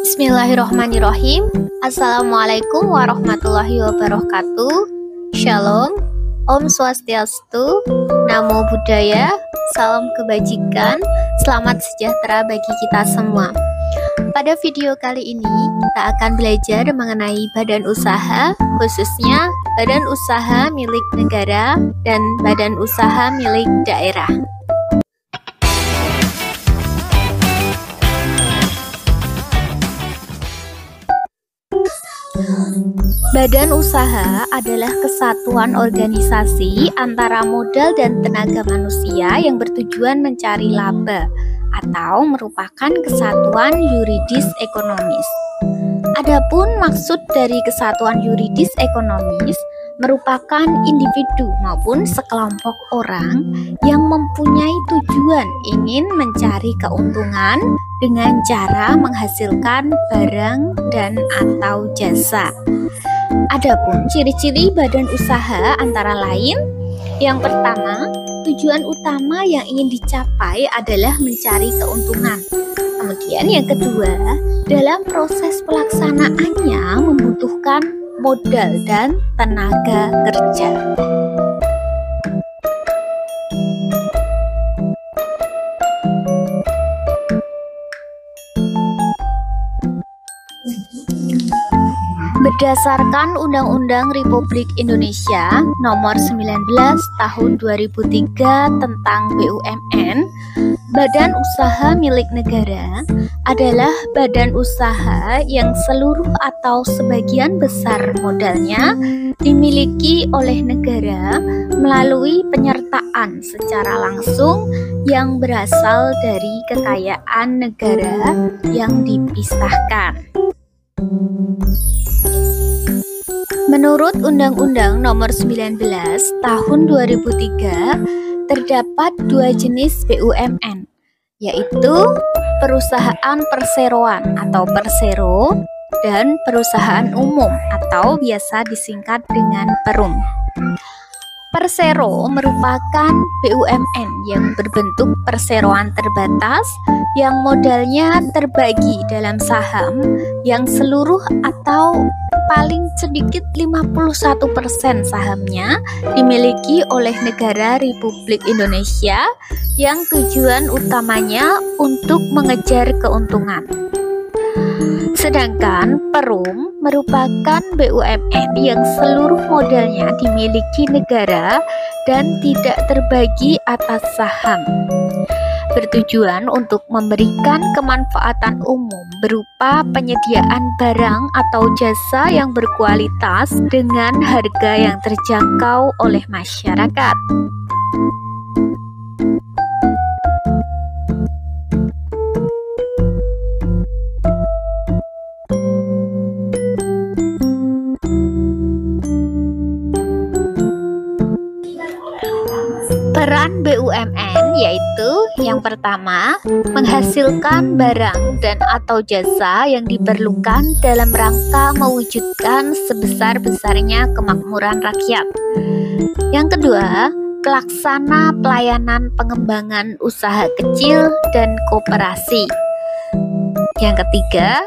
Bismillahirrohmanirrohim. Assalamualaikum warahmatullahi wabarakatuh. Shalom, Om Swastiastu, Namo Buddhaya, salam kebajikan, selamat sejahtera bagi kita semua. Pada video kali ini kita akan belajar mengenai badan usaha, khususnya badan usaha milik negara dan badan usaha milik daerah. Badan usaha adalah kesatuan organisasi antara modal dan tenaga manusia yang bertujuan mencari laba atau merupakan kesatuan yuridis ekonomis. Adapun maksud dari kesatuan yuridis ekonomis merupakan individu maupun sekelompok orang yang mempunyai tujuan ingin mencari keuntungan dengan cara menghasilkan barang dan atau jasa. Adapun ciri-ciri badan usaha antara lain, yang pertama, tujuan utama yang ingin dicapai adalah mencari keuntungan. Kemudian yang kedua, dalam proses pelaksanaannya membutuhkan modal dan tenaga kerja. Berdasarkan Undang-Undang Republik Indonesia Nomor 19 Tahun 2003 tentang BUMN, badan usaha milik negara adalah badan usaha yang seluruh atau sebagian besar modalnya dimiliki oleh negara melalui penyertaan secara langsung yang berasal dari kekayaan negara yang dipisahkan. Menurut Undang-Undang Nomor 19 Tahun 2003, terdapat dua jenis BUMN, yaitu perusahaan perseroan atau persero dan perusahaan umum atau biasa disingkat dengan perum. Persero merupakan BUMN yang berbentuk perseroan terbatas yang modalnya terbagi dalam saham yang seluruh atau paling sedikit 51% sahamnya dimiliki oleh negara Republik Indonesia yang tujuan utamanya untuk mengejar keuntungan. Sedangkan perum merupakan BUMN yang seluruh modalnya dimiliki negara dan tidak terbagi atas saham, bertujuan untuk memberikan kemanfaatan umum berupa penyediaan barang atau jasa yang berkualitas dengan harga yang terjangkau oleh masyarakat. Peran BUMN yaitu yang pertama, menghasilkan barang dan atau jasa yang diperlukan dalam rangka mewujudkan sebesar-besarnya kemakmuran rakyat. Yang kedua, pelaksana pelayanan pengembangan usaha kecil dan koperasi. Yang ketiga,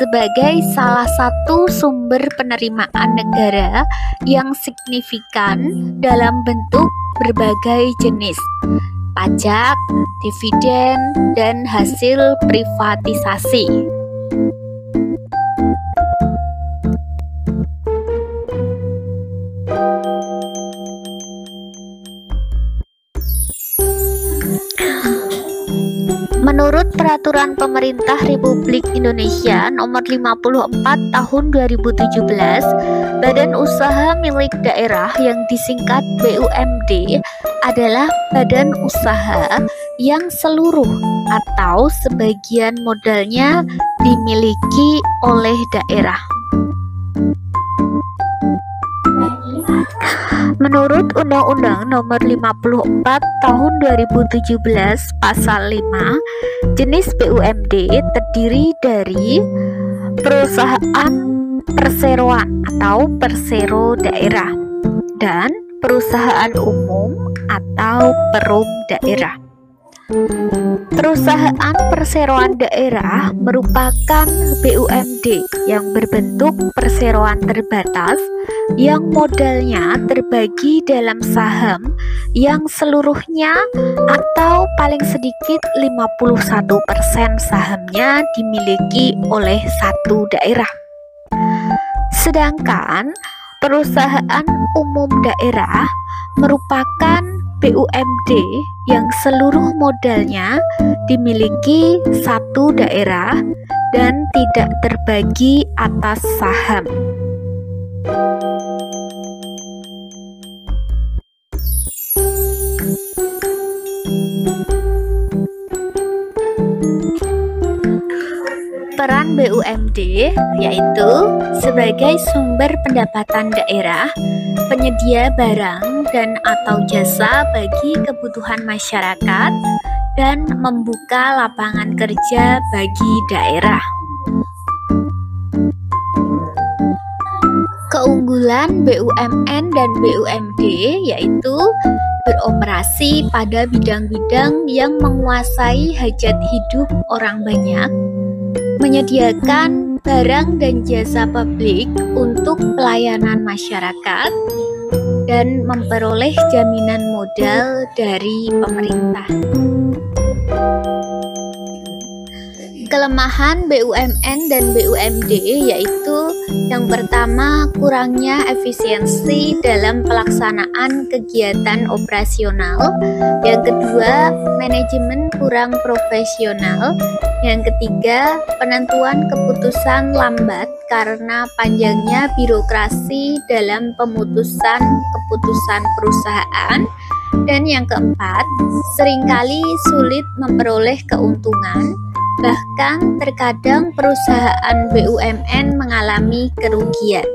sebagai salah satu sumber penerimaan negara yang signifikan dalam bentuk berbagai jenis pajak, dividen, dan hasil privatisasi. Menurut Peraturan Pemerintah Republik Indonesia Nomor 54 Tahun 2017, badan usaha milik daerah yang disingkat BUMD adalah badan usaha yang seluruh atau sebagian modalnya dimiliki oleh daerah. Menurut Undang-Undang Nomor 54 Tahun 2017 Pasal 5, jenis BUMD terdiri dari perusahaan perseroan atau persero daerah dan perusahaan umum atau perum daerah. Perusahaan perseroan daerah merupakan BUMD yang berbentuk perseroan terbatas yang modalnya terbagi dalam saham yang seluruhnya atau paling sedikit 51% sahamnya dimiliki oleh satu daerah. Sedangkan perusahaan umum daerah merupakan BUMD yang seluruh modalnya dimiliki satu daerah dan tidak terbagi atas saham. Peran BUMD yaitu sebagai sumber pendapatan daerah, penyedia barang dan atau jasa bagi kebutuhan masyarakat, dan membuka lapangan kerja bagi daerah. Keunggulan BUMN dan BUMD yaitu beroperasi pada bidang-bidang yang menguasai hajat hidup orang banyak, menyediakan barang dan jasa publik untuk pelayanan masyarakat, dan memperoleh jaminan modal dari pemerintah. Kelemahan BUMN dan BUMD yaitu yang pertama, kurangnya efisiensi dalam pelaksanaan kegiatan operasional. Yang kedua, manajemen kurang profesional. Yang ketiga, penentuan keputusan lambat karena panjangnya birokrasi dalam pemutusan keputusan perusahaan. Dan yang keempat, seringkali sulit memperoleh keuntungan. Bahkan terkadang perusahaan BUMN mengalami kerugian.